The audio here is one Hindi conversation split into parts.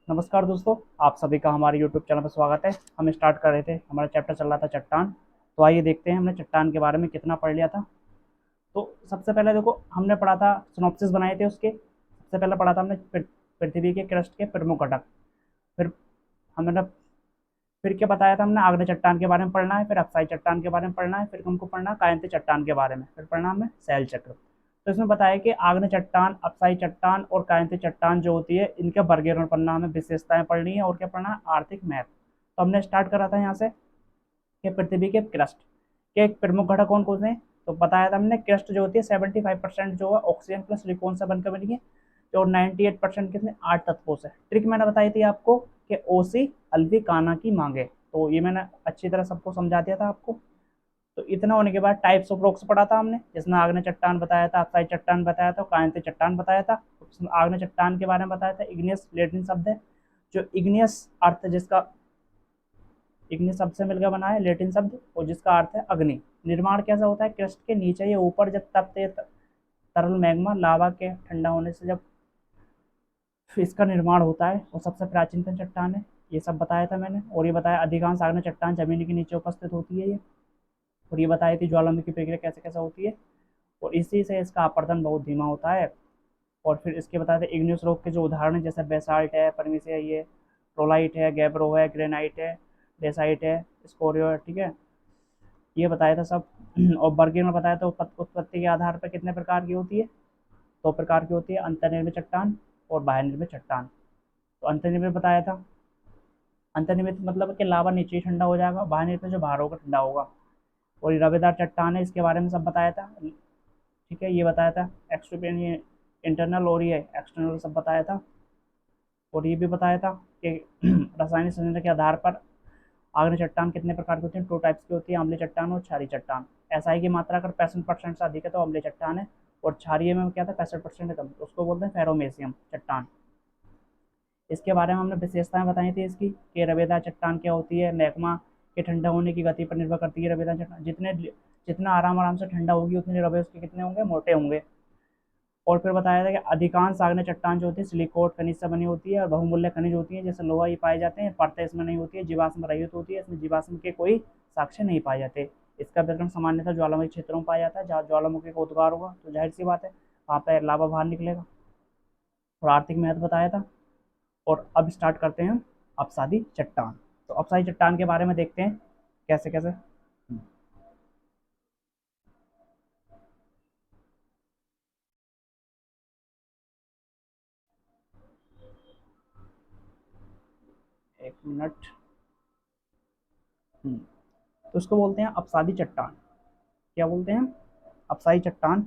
नमस्कार दोस्तों, आप सभी का हमारे यूट्यूब चैनल पर स्वागत है। हम स्टार्ट कर रहे थे, हमारा चैप्टर चल रहा था चट्टान। तो आइए देखते हैं हमने चट्टान के बारे में कितना पढ़ लिया था। तो सबसे पहले देखो, हमने पढ़ा था सिनॉप्सिस बनाए थे उसके। सबसे पहले पढ़ा था हमने पृथ्वी के क्रस्ट के प्रमुख घटक। फिर हमने फिर क्या बताया था हमने, आग्नेय चट्टान के बारे में पढ़ना है, फिर अक्साई चट्टान के बारे में पढ़ना है, फिर हमको पढ़ना है कायंत चट्टान के बारे में, फिर पढ़ना हमने शैल चक्र। तो इसमें बताया कि आग्नेय चट्टान, अक्साई चट्टान और कायंत चट्टान जो होती है, इनका वर्गीकरण पढ़ना, हमें विशेषताएं पढ़नी है और क्या पढ़ना है, आर्थिक महत्व। तो हमने स्टार्ट करा था यहाँ से कि पृथ्वी के क्रस्ट के एक प्रमुख घटक कौन कौन से हैं। तो बताया था हमने, क्रस्ट जो होती है 75% जो है ऑक्सीजन प्लस सिलिकॉन से बनकर बनी है, और 98% कितने, 8 तत्वों से। ट्रिक मैंने बताई थी आपको कि ओसी अल्वी काना की मांगे, तो ये मैंने अच्छी तरह सबको समझा दिया था आपको। तो इतना होने के बाद टाइप्स ऑफ रॉक्स पढ़ा था हमने, जिसमें आग्नेय चट्टान बताया था, अक्साई चट्टान बताया था, कायंत चट्टान बताया था। उसमें आग्नेय चट्टान के बारे में बताया था, इग्नियस लैटिन शब्द है, जो इग्नियस अर्थ जिसका इग्नियस शब्द से मिलकर बना है, लैटिन शब्द, और जिसका अर्थ है अग्नि। निर्माण कैसा होता है, क्रस्ट के नीचे या ऊपर जब तपते तरल मैग्मा लावा के ठंडा होने से जब इसका निर्माण होता है, वो सबसे प्राचीनतम चट्टान है। ये सब बताया था मैंने, और ये बताया अधिकांश आग्नेय चट्टान जमीन के नीचे उपस्थित होती है ये। और ये बताई थी ज्वालामुखी प्रक्रिया कैसे कैसे होती है, और इसी से इसका अपरदन बहुत धीमा होता है। और फिर इसके बताए थे इग्नियस रॉक के जो उदाहरण है, जैसे बेसाल्ट है, परमिस है, ये ट्रोलाइट है, गैब्रो है, ग्रेनाइट है, डेसाइट है, स्कोरियो है, ठीक है, ये बताया था सब। और बर्गिन में बताया था उत्पत्ति के आधार पर कितने प्रकार की होती है, 2 प्रकार की होती है, अंतर्निर्मित चट्टान और बाह्य निर्मित चट्टान। तो अंतर्निर्मित बताया था, अंतर्निर्मित मतलब कि लावा नीचे ठंडा हो जाएगा, बाह्य निर्मित जो बाहर होगा ठंडा होगा। और ये रवेदार चट्टान है, इसके बारे में सब बताया था, ठीक है, ये बताया था एक्सटर्नल, ये इंटरनल और ये एक्सटर्नल सब बताया था। और ये भी बताया था कि रासायनिक संरचना के आधार पर आग्नेय चट्टान कितने प्रकार की होती है, 2 टाइप्स की होती है, अम्लीय चट्टान और क्षारीय चट्टान। एसआई की मात्रा अगर 65% से अधिक है तो अम्लीय चट्टान है, और क्षारीय में क्या था, 65% है कम, तो उसको बोलते हैं फेरोमेसियम चट्टान। इसके बारे में हमने विशेषताएं बताई थी इसकी, कि रवेदार चट्टान क्या होती है, मैग्मा के ठंडा होने की गति पर निर्भर करती है रवेदार चट्टान, जितना आराम आराम से ठंडा होगी उतने रवे उसके कितने होंगे, मोटे होंगे। और फिर बताया था कि अधिकांश आग्नेय चट्टान जो होती है सिलिकोट खनिज से बनी होती है, और बहुमूल्य खनिज होती है, जैसे लोहा, ये पाए जाते हैं, परतें इसमें नहीं होती है, जीवाश्म रहित होती है, इसमें जीवाश्म के कोई साक्ष्य नहीं पाए जाते। इसका वितरण सामान्यतः ज्वालामुखी क्षेत्रों में पाया जाता है, जहाँ ज्वालामुखी का उद्गार होगा तो जाहिर सी बात है वहाँ पर लावा बाहर निकलेगा। और आर्थिक महत्व बताया था। और अब स्टार्ट करते हैं हम अपसादी चट्टान। तो अपसादी चट्टान के बारे में देखते हैं कैसे कैसे। एक मिनट। तो उसको बोलते हैं अपसादी चट्टान। क्या बोलते हैं, अपसादी चट्टान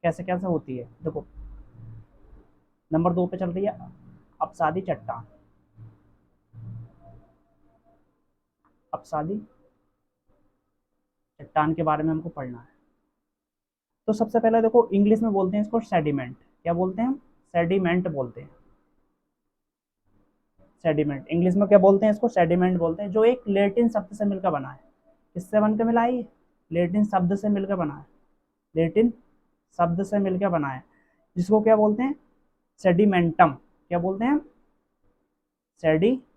कैसे कैसे होती है, देखो नंबर 2 पे चल रही है अपसादी चट्टान। अपसादी चट्टान के बारे में हमको पढ़ना है। तो सबसे पहले देखो, इंग्लिश में बोलते हैं इसको सेडिमेंट। क्या बोलते हैं हम, सेडिमेंट बोलते हैं। सेडिमेंट इंग्लिश में क्या बोलते हैं, इसको सेडिमेंट बोलते हैं, जो एक लेटिन शब्द से मिलकर बना है। किससे बनकर मिला है ये, लेटिन शब्द से मिलकर बना है, लेटिन शब्द से मिलकर बना है, जिसको क्या बोलते हैं, सेडिमेंटम। क्या बोलते हैं, सेडिमेंटम।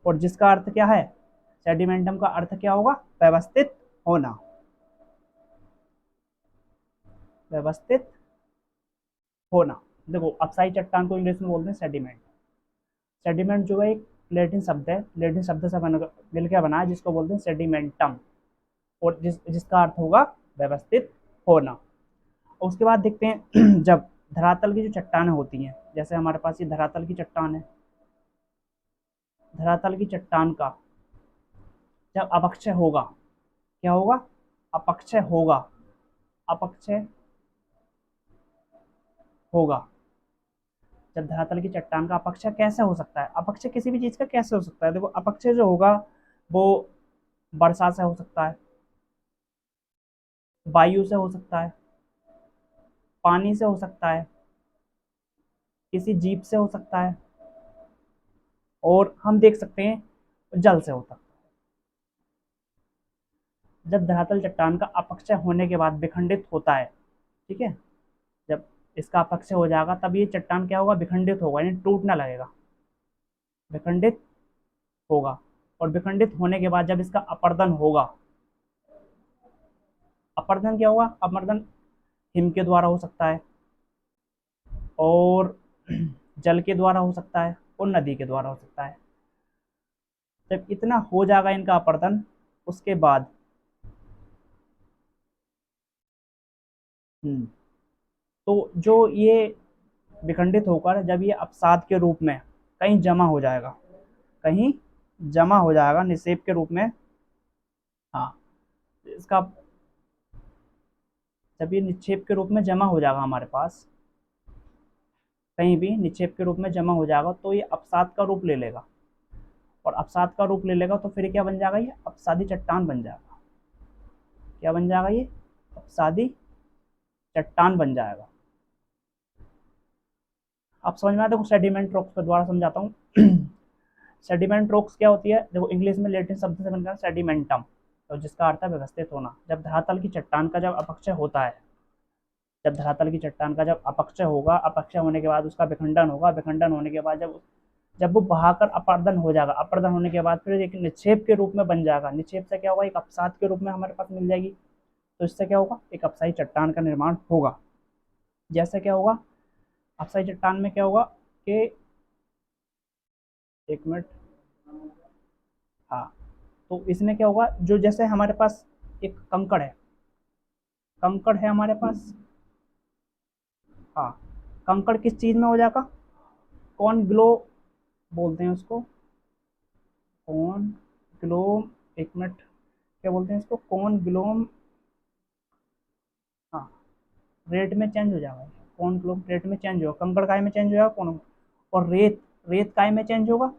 और जिसका अर्थ क्या है, सेडिमेंटम का अर्थ क्या होगा, व्यवस्थित होना, व्यवस्थित होना। देखो अक्साई चट्टान को इंग्लिश में बोलते हैं सेडिमेंट। सेडिमेंट जो है एक लेटिन शब्द है, लेटिन शब्द से बन मिलकर बना है, जिसको बोलते हैं सेडिमेंटम, और जिसका अर्थ होगा व्यवस्थित होना। और उसके बाद देखते हैं जब धरातल की जो चट्टानें होती हैं, जैसे हमारे पास ये धरातल की चट्टान है, धरातल की चट्टान का जब अपक्षय होगा, क्या होगा, अपक्षय होगा, अपक्षय होगा। जब धरातल की चट्टान का अपक्षय कैसे हो सकता है, अपक्षय किसी भी चीज का कैसे हो सकता है, देखो अपक्षय जो होगा वो वर्षा से हो सकता है, वायु से हो सकता है, पानी से हो सकता है, किसी जीव से हो सकता है, और हम देख सकते हैं जल से होता है। जब धरातल चट्टान का अपक्षय होने के बाद विखंडित होता है, ठीक है, जब इसका अपक्षय हो जाएगा, तब ये चट्टान क्या होगा, विखंडित होगा, यानी टूटने लगेगा, विखंडित होगा। और विखंडित होने के बाद जब इसका अपर्दन होगा, अपर्दन क्या होगा, अपर्दन हिम के द्वारा हो सकता है, और जल के द्वारा हो सकता है, और नदी के द्वारा हो सकता है। जब इतना हो जाएगा इनका अपर्दन, उसके बाद तो जो ये विखंडित होकर जब ये अपसाद के रूप में कहीं जमा हो जाएगा, कहीं जमा हो जाएगा निक्षेप के रूप में। हाँ, इसका जब ये निक्षेप के रूप में जमा हो जाएगा हमारे पास, कहीं भी निक्षेप के रूप में जमा हो जाएगा, तो ये अपसाद का रूप ले लेगा, और अपसाद का रूप ले लेगा तो फिर क्या बन जाएगा, ये अपसादी चट्टान बन जाएगा। क्या बन जाएगा, ये अपसादी चट्टान बन जाएगा। आप समझ में आया? देखो सेडिमेंट रॉक्स के द्वारा समझाता हूँ। सेडिमेंट रॉक्स क्या होती है, देखो इंग्लिश में लेटिन शब्द से बनकर सेडिमेंटम, तो जिसका अर्थ है व्यवस्थित होना। जब धरातल की चट्टान का जब अपक्षय होता है, जब धरातल की चट्टान का जब अपक्षय होगा, अपक्षय होने के बाद उसका विखंडन होगा, विखंडन होने के बाद जब जब वो बहाकर अपर्दन हो जाएगा, अपर्दन होने के बाद फिर एक निक्षेप के रूप में बन जाएगा। निक्षेप से क्या होगा, एक अपसाद के रूप में हमारे पास मिल जाएगी, तो इससे क्या होगा, एक अपसाई चट्टान का निर्माण होगा। जैसे क्या होगा, अपसाई चट्टान में क्या होगा कि, एक मिनट, हाँ, तो इसमें क्या होगा, जो जैसे हमारे पास एक कंकड़ है, कंकड़ है हमारे पास, हाँ, कंकड़ किस चीज में हो जाएगा, कौन ग्लो बोलते हैं उसको, कौन ग्लोम, एक मिनट, क्या बोलते हैं इसको, कौन ग्लोम, हाँ, रेट में चेंज हो जाएगा, कौन ग्लोम रेट में चेंज होगा, कंकड़ काय में चेंज हो जाएगा, कौन, और रेत, रेत काय में चेंज होगा,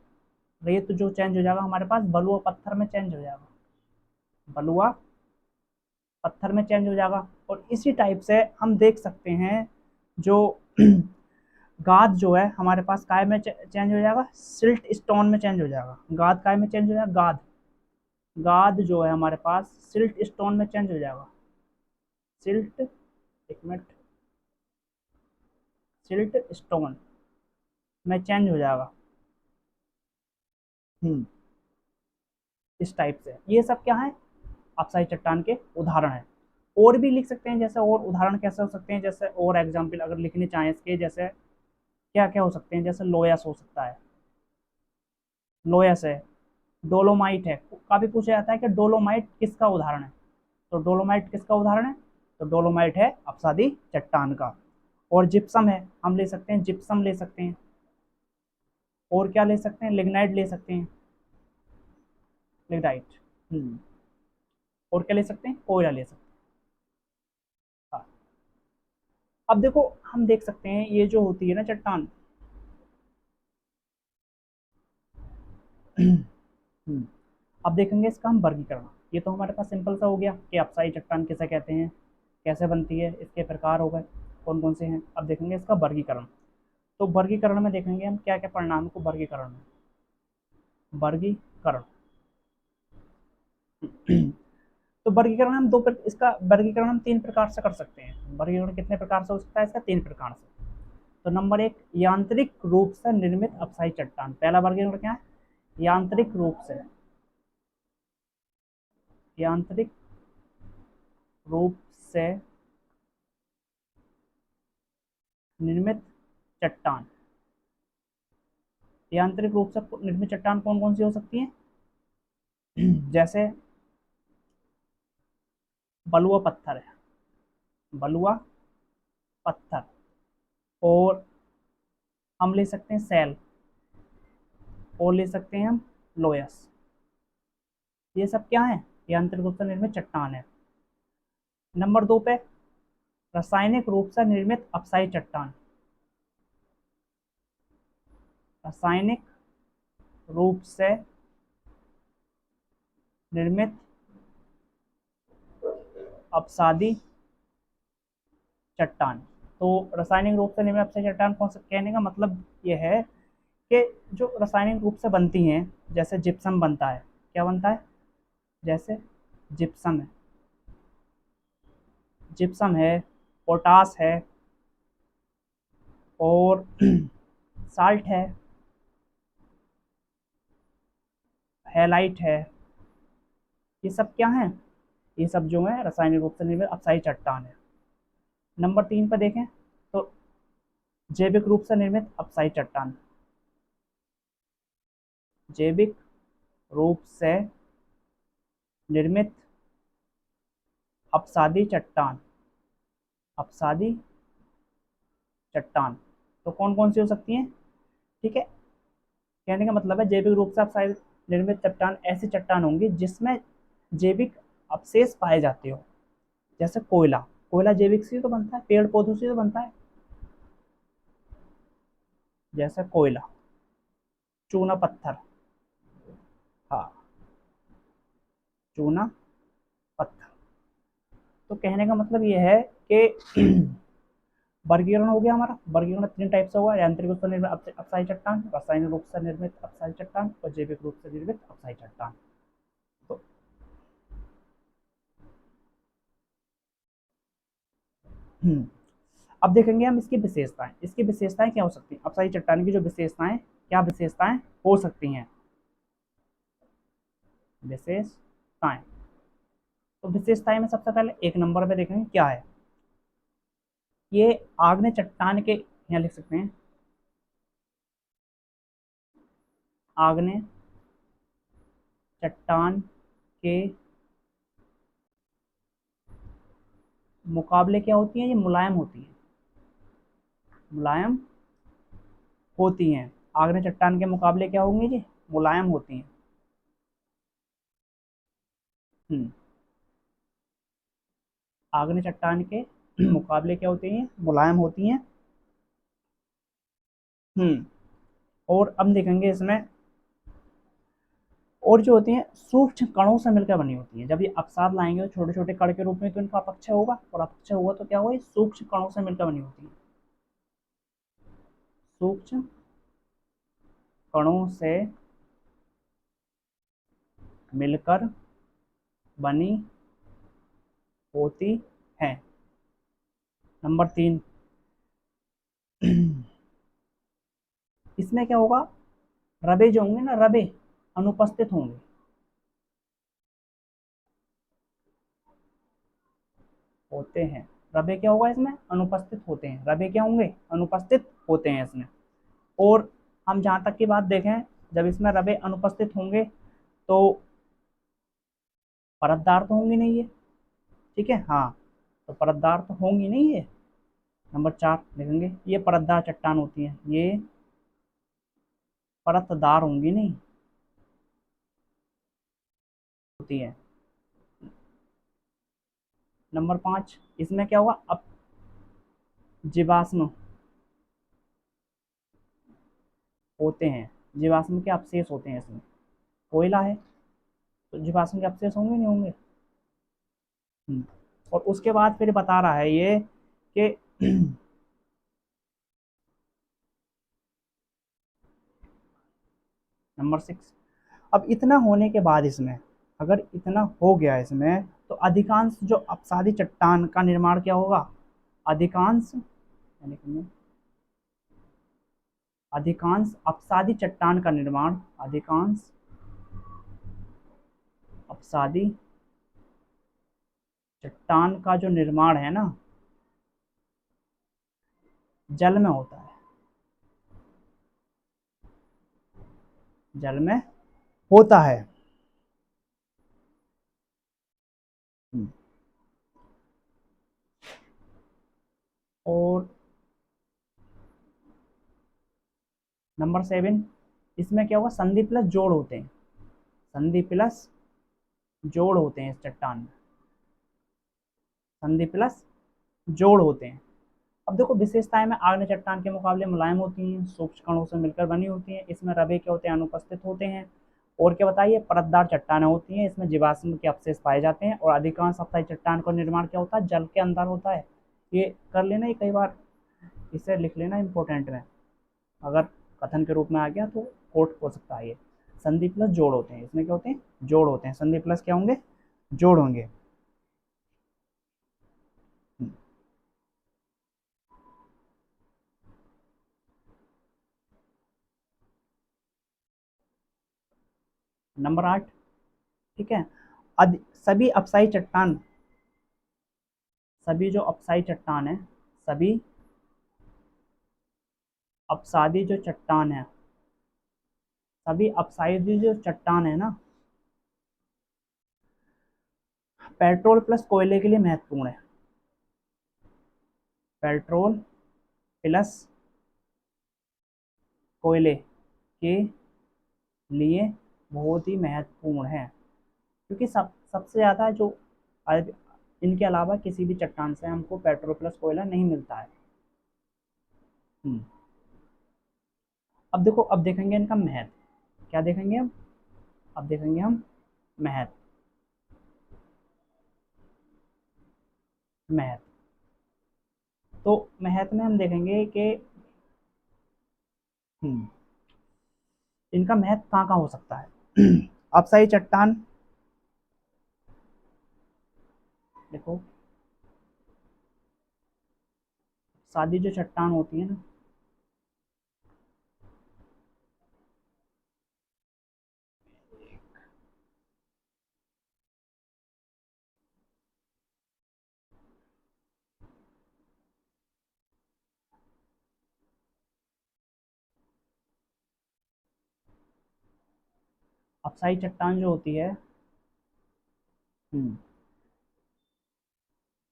रेत जो चेंज हो जाएगा हमारे पास बलुआ पत्थर में चेंज हो जाएगा, बलुआ पत्थर में चेंज हो जाएगा। और इसी टाइप से हम देख सकते हैं, जो गाद जो है हमारे पास काय में चेंज हो जाएगा, सिल्ट स्टोन में चेंज हो जाएगा, गाद काय में चेंज हो जाएगा, गाद, गाद जो है हमारे पास सिल्ट स्टोन में चेंज हो जाएगा, सिल्ट, एक मिनट, सिल्ट स्टोन में चेंज हो जाएगा। हम्म, इस टाइप से ये सब क्या है, अपसाई चट्टान के उदाहरण है। और भी लिख सकते हैं, जैसे और उदाहरण कैसे हो सकते हैं, जैसे और एग्जाम्पल अगर लिखने चाहें इसके, जैसे क्या क्या हो सकते हैं, जैसे लोयस हो सकता है, लोयस है, डोलोमाइट है, काफी पूछा जाता है कि डोलोमाइट किसका उदाहरण है, तो डोलोमाइट किसका उदाहरण है, तो डोलोमाइट है अपसादी चट्टान का। और जिप्सम है, हम ले सकते हैं, जिप्सम ले सकते हैं, और क्या ले सकते हैं, लिग्नाइट ले सकते हैं, लिग्नाइट, और क्या ले सकते हैं, कोयला ले सकते हैं। हाँ, अब देखो हम देख सकते हैं ये जो होती है ना चट्टान, हम्म, अब देखेंगे इसका हम वर्गीकरण। ये तो हमारे पास सिंपल सा हो गया कि अपसाई चट्टान किसे कहते हैं, कैसे बनती है, इसके प्रकार हो गए, कौन कौन से हैं। अब देखेंगे इसका वर्गीकरण। तो वर्गीकरण में देखेंगे हम क्या क्या परिणाम को वर्गीकरण में, वर्गीकरण। तो वर्गीकरण हम इसका वर्गीकरण हम तीन प्रकार से कर सकते हैं। वर्गीकरण कितने प्रकार से हो सकता है इसका, तीन प्रकार से। तो नंबर एक, यांत्रिक रूप से निर्मित अपसाई चट्टान। पहला वर्गीकरण क्या है, यांत्रिक रूप से, यांत्रिक रूप से निर्मित चट्टान। यांत्रिक रूप से निर्मित चट्टान कौन कौन सी हो सकती है, जैसे बलुआ पत्थर है, बलुआ पत्थर, और हम ले सकते हैं सेल, और ले सकते हैं हम लोयस। ये सब क्या है, यांत्रिक रूप से निर्मित चट्टान है। नंबर दो पे, रासायनिक रूप से निर्मित अपसाई चट्टान। रासायनिक रूप से निर्मित अपसादी चट्टान। तो रासायनिक रूप से निर्मित अपसादी चट्टान कौन सा, कहने का मतलब ये है कि जो रासायनिक रूप से बनती हैं, जैसे जिप्सम बनता है, क्या बनता है, जैसे जिप्सम है, जिप्सम है, पोटास है, और साल्ट है, हैलाइट है, ये सब क्या है, ये सब जो है रासायनिक रूप से निर्मित अप्साई चट्टान है। नंबर 3 पर देखें तो जैविक रूप से निर्मित अप्साई चट्टान, जैविक रूप से निर्मित अपसादी चट्टान, अपसादी चट्टान तो कौन कौन सी हो सकती हैं? ठीक है, कहने का मतलब है जैविक रूप से अपसाई निर्मित चट्टान ऐसी चट्टान होंगी जिसमें जैविक अवशेष पाए जाते हो, जैसे कोयला, कोयला जैविक से तो बनता है, पेड़ पौधों से तो बनता है, जैसे कोयला, चूना पत्थर, हाँ चूना पत्थर। तो कहने का मतलब ये है कि वर्गीकरण हो गया हमारा, वर्गीकरण 3 टाइप से हुआ, यांत्रिक रूप से निर्मित अप्साई चट्टान, रासायनिक रूप से निर्मित अप्साई चट्टान और जैविक रूप से निर्मित अप्साई चट्टान। तो अब देखेंगे हम इसकी विशेषताएं, इसकी विशेषताएं क्या हो सकती हैं, अप्साई चट्टान की जो विशेषताएं, क्या विशेषताएं हो सकती हैं, विशेषताएं। तो विशेषताएं में सबसे पहले 1 नंबर पे देखेंगे क्या है, ये आग्नेय चट्टान के, यहाँ लिख सकते हैं आग्नेय चट्टान के मुकाबले क्या होती है, ये मुलायम होती है, मुलायम होती हैं। आग्नेय चट्टान के मुकाबले क्या होंगी जी, मुलायम होती हैं। हम्म, आग्नेय चट्टान के मुकाबले क्या होती हैं, मुलायम होती हैं। और अब देखेंगे इसमें, और जो होती हैं सूक्ष्म कणों से मिलकर बनी होती हैं, जब ये अवसाद लाएंगे तो छोटे छोटे कण के रूप में तो इनका अपक्षय होगा, और अपक्षय हुआ तो क्या होगा, सूक्ष्म कणों से मिलकर बनी होती है, सूक्ष्म कणों से मिलकर बनी होती है। नंबर 3, इसमें क्या होगा, रबे जो होंगे ना, रबे अनुपस्थित होंगे, होते हैं, रबे क्या होगा इसमें, अनुपस्थित होते हैं, रबे क्या होंगे, अनुपस्थित होते हैं इसमें। और हम जहां तक की बात देखें, जब इसमें रबे अनुपस्थित होंगे तो परतदार तो होंगी नहीं है, ठीक है, हाँ, तो परतदार तो होंगी नहीं है। नंबर 4 देखेंगे, ये परतदार चट्टान होती है, ये परतदार होंगी नहीं, होती है। नंबर 5, इसमें क्या होगा, अब जीवाश्म होते हैं, जीवाश्म के अवशेष होते हैं इसमें, कोयला है तो जीवाश्म के अवशेष होंगे नहीं होंगे। हम्म, और उसके बाद फिर बता रहा है ये कि नंबर 6, अब इतना होने के बाद इसमें, अगर इतना हो गया इसमें, तो अधिकांश जो अपसादी चट्टान का निर्माण क्या होगा, अधिकांश यानी कि अधिकांश अपसादी चट्टान का निर्माण, अधिकांश अपसादी चट्टान का जो निर्माण है ना, जल में होता है, जल में होता है। हम्म, और नंबर 7, इसमें क्या होगा, संधि प्लस जोड़ होते हैं, संधि प्लस जोड़ होते हैं इस चट्टान में, संधि प्लस जोड़ होते हैं। अब देखो विशेषताएं में, आग्नेय चट्टान के मुकाबले मुलायम होती हैं, सूक्ष्म कणों से मिलकर बनी होती हैं, इसमें रबे क्या होते हैं, अनुपस्थित होते हैं, और क्या बताइए, परतदार चट्टानें होती हैं, इसमें जीवाश्म के अवशेष पाए जाते हैं, और अधिकांश अस्थायी चट्टान का निर्माण क्या होता है, जल के अंदर होता है। ये कर लेना, ये कई बार इसे लिख लेना इंपॉर्टेंट में, अगर कथन के रूप में आ गया तो कोट हो सकता है ये। संधि प्लस जोड़ होते हैं, इसमें क्या होते हैं, जोड़ होते हैं, संधि प्लस क्या होंगे, जोड़ होंगे। नंबर 8, ठीक है। सभी अपसाई चट्टान, सभी जो अपसाई चट्टान है, सभी अपसादी जो चट्टान है, सभी अपसाइडी जो चट्टान है ना, पेट्रोल प्लस कोयले के लिए महत्वपूर्ण है। पेट्रोल प्लस कोयले के लिए बहुत ही महत्वपूर्ण है, क्योंकि सबसे ज़्यादा जो इनके अलावा किसी भी चट्टान से हमको पेट्रोल प्लस कोयला नहीं मिलता है। अब देखो, अब देखेंगे इनका महत्व, क्या देखेंगे अब देखेंगे हम महत्व। महत्व, तो महत्व में हम देखेंगे कि इनका महत्व कहाँ कहाँ हो सकता है। अपसाई चट्टान, देखो सादी जो चट्टान होती है ना, अपसाई चट्टान जो होती है,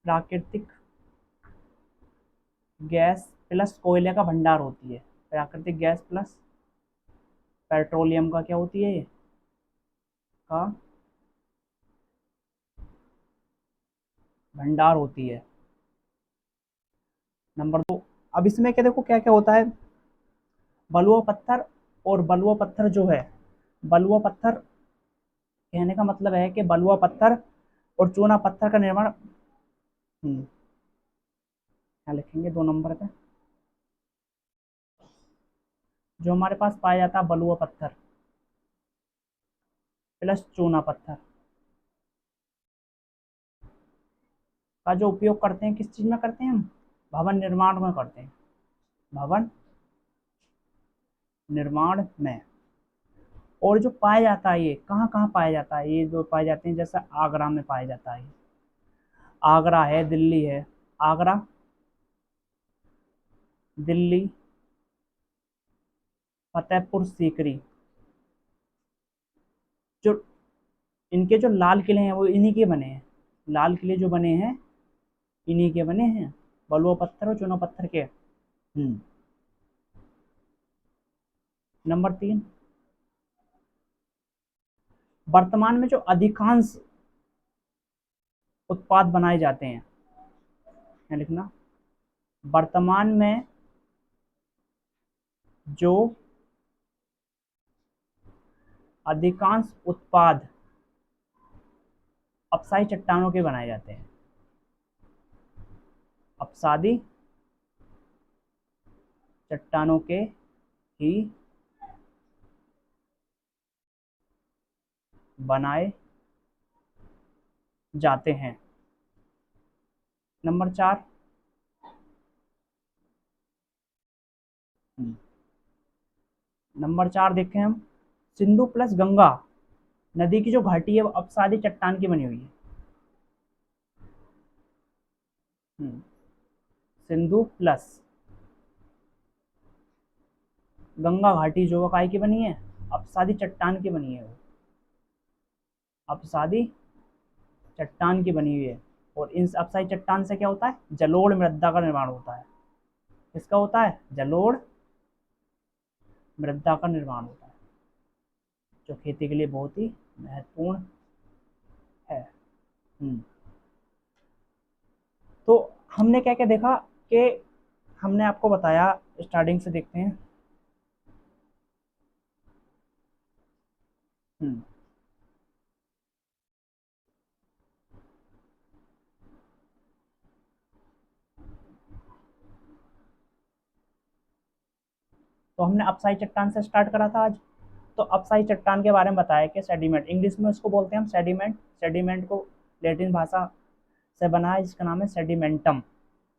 प्राकृतिक गैस प्लस कोयले का भंडार होती है। प्राकृतिक गैस प्लस पेट्रोलियम का क्या होती है ये, का भंडार होती है। नंबर 2, अब इसमें क्या देखो क्या क्या होता है, बलुआ पत्थर, और बलुआ पत्थर जो है, बलुआ पत्थर कहने का मतलब है कि बलुआ पत्थर और चूना पत्थर का निर्माण, क्या लिखेंगे 2 नंबर पे, जो हमारे पास पाया जाता है बलुआ पत्थर प्लस चूना पत्थर का जो उपयोग करते हैं, किस चीज में करते हैं हम, भवन निर्माण में करते हैं, भवन निर्माण में। और जो पाया जाता है ये कहाँ कहाँ पाया जाता है, ये जो पाए जाते हैं जैसे आगरा में पाया जाता है, आगरा है, दिल्ली है, आगरा, दिल्ली, फतेहपुर सीकरी, जो इनके जो लाल किले हैं वो इन्हीं के बने हैं, लाल किले जो बने हैं इन्हीं के बने हैं, बलुआ पत्थर और चूना पत्थर के। नंबर 3, वर्तमान में जो अधिकांश उत्पाद बनाए जाते हैं, क्या लिखना, वर्तमान में जो अधिकांश उत्पाद अपसाई चट्टानों के बनाए जाते हैं, अपसादी चट्टानों के ही बनाए जाते हैं। नंबर 4, नंबर 4 देखें हम, सिंधु प्लस गंगा नदी की जो घाटी है वो अपसादी चट्टान की बनी हुई है। सिंधु प्लस गंगा घाटी जो काय की बनी है, अपसादी चट्टान की बनी है, वो अपसादी चट्टान की बनी हुई है। और इन अपसादी चट्टान से क्या होता है, जलोढ़ मृदा का निर्माण होता है। किसका होता है, जलोढ़ मृदा का निर्माण होता है, जो खेती के लिए बहुत ही महत्वपूर्ण है। तो हमने क्या क्या देखा कि हमने आपको बताया, स्टार्टिंग से देखते हैं। तो हमने अपसाई चट्टान से स्टार्ट करा था आज। तो अपसाई चट्टान के बारे में बताया कि सेडिमेंट, इंग्लिश में उसको बोलते हैं हम सेडिमेंट, सेडिमेंट को लैटिन भाषा से बना है जिसका नाम है सेडिमेंटम,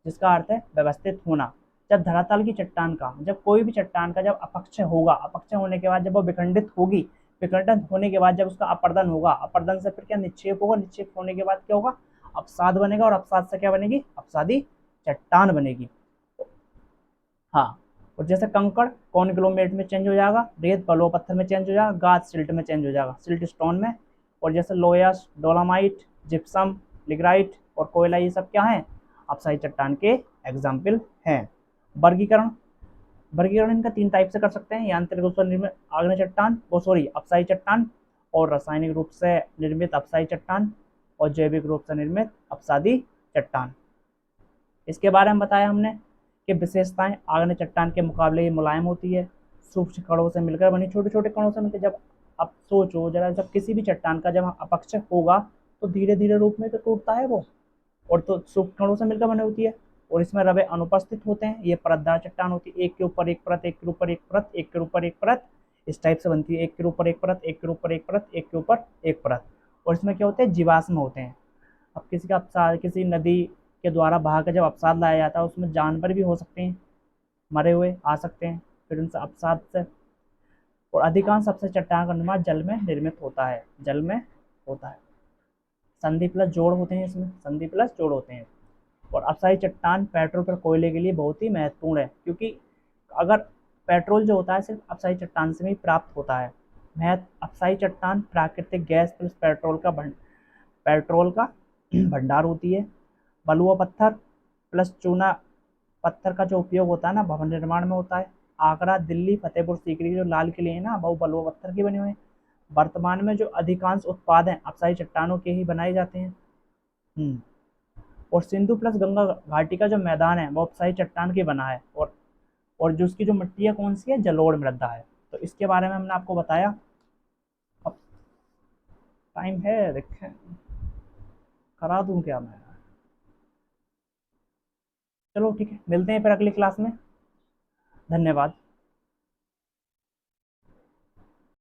जिसका अर्थ है व्यवस्थित होना। जब धरातल की चट्टान का, जब कोई भी चट्टान का जब अपक्षय होगा, अपक्षय होने के बाद जब वो विखंडित होगी, विघटन होने के बाद जब उसका अपरदन होगा, अपरदन से फिर क्या निक्षेप होगा, निक्षेप होने के बाद क्या होगा, अपसाद बनेगा, और अपसाद से क्या बनेगी, अपसादी चट्टान बनेगी। हाँ, और जैसे कंकड़ कॉन्ग्लोमेरेट में चेंज हो जाएगा, रेत बलुआ पत्थर में चेंज हो जाएगा, गाद सिल्ट में चेंज हो जाएगा, सिल्ट स्टोन में। और जैसे लोयस, डोलामाइट, जिप्सम, लिग्राइट और कोयला, ये सब क्या है, अपसाई चट्टान के एग्जाम्पल हैं। वर्गीकरण, वर्गीकरण इनका 3 टाइप से कर सकते हैं, यांत्रिक रूप से निर्मित आग्नेय चट्टान, ओ सॉरी अपसाई चट्टान, और रासायनिक रूप से निर्मित अपसाई चट्टान, और जैविक रूप से निर्मित अपसादी चट्टान। इसके बारे में बताया हमने कि विशेषताएं आग्नेय चट्टान के मुकाबले ये मुलायम होती है, सूक्ष्म कणों से मिलकर बनी, छोटे छोटे कणों से मिलकर। जब आप सोचो जरा, जब किसी भी चट्टान का जब अपक्ष होगा तो धीरे धीरे रूप में तो टूटता है वो, और तो सूक्ष्म कणों से मिलकर बनी होती है, और इसमें रवे अनुपस्थित होते हैं। ये परतदार चट्टान होती है, एक के ऊपर एक परत, एक के ऊपर एक परत, एक के ऊपर एक परत, इस टाइप से बनती है, एक के ऊपर एक परत, एक के ऊपर एक परत, एक के ऊपर एक परत। और इसमें क्या होते हैं, जीवाश्म होते हैं। अब किसी का अपसाद, किसी नदी के द्वारा बहा कर जब अपसाद लाया जाता है, उसमें जानवर भी हो सकते हैं, मरे हुए आ सकते हैं, फिर उनसे अपसाद से। और अधिकांश सबसे चट्टान का निर्माण जल में निर्मित होता है, जल में होता है। संधि प्लस जोड़ होते हैं, इसमें संधि प्लस जोड़ होते हैं। और अपसाई चट्टान पेट्रोल पर कोयले के लिए बहुत ही महत्वपूर्ण है, क्योंकि अगर पेट्रोल जो होता है सिर्फ अपसाई चट्टान से ही प्राप्त होता है। अपसाई चट्टान प्राकृतिक गैस प्लस पेट्रोल का भंडार होती है। बलुआ पत्थर प्लस चूना पत्थर का जो उपयोग होता है ना, भवन निर्माण में होता है। आगरा, दिल्ली, फतेहपुर सीकरी जो लाल किले हैं ना, वो बलुआ पत्थर के बने हुए हैं। वर्तमान में जो अधिकांश उत्पाद हैं अपसाई चट्टानों के ही बनाए जाते हैं। और सिंधु प्लस गंगा घाटी का जो मैदान है वो अपसाई चट्टान के बना है। और जो उसकी जो मिट्टी है कौन सी है, जलोढ़ मृदा है। तो इसके बारे में हमने आपको बताया। अब टाइम है, देखें करा दूं क्या मैं। चलो ठीक है, मिलते हैं फिर अगली क्लास में। धन्यवाद।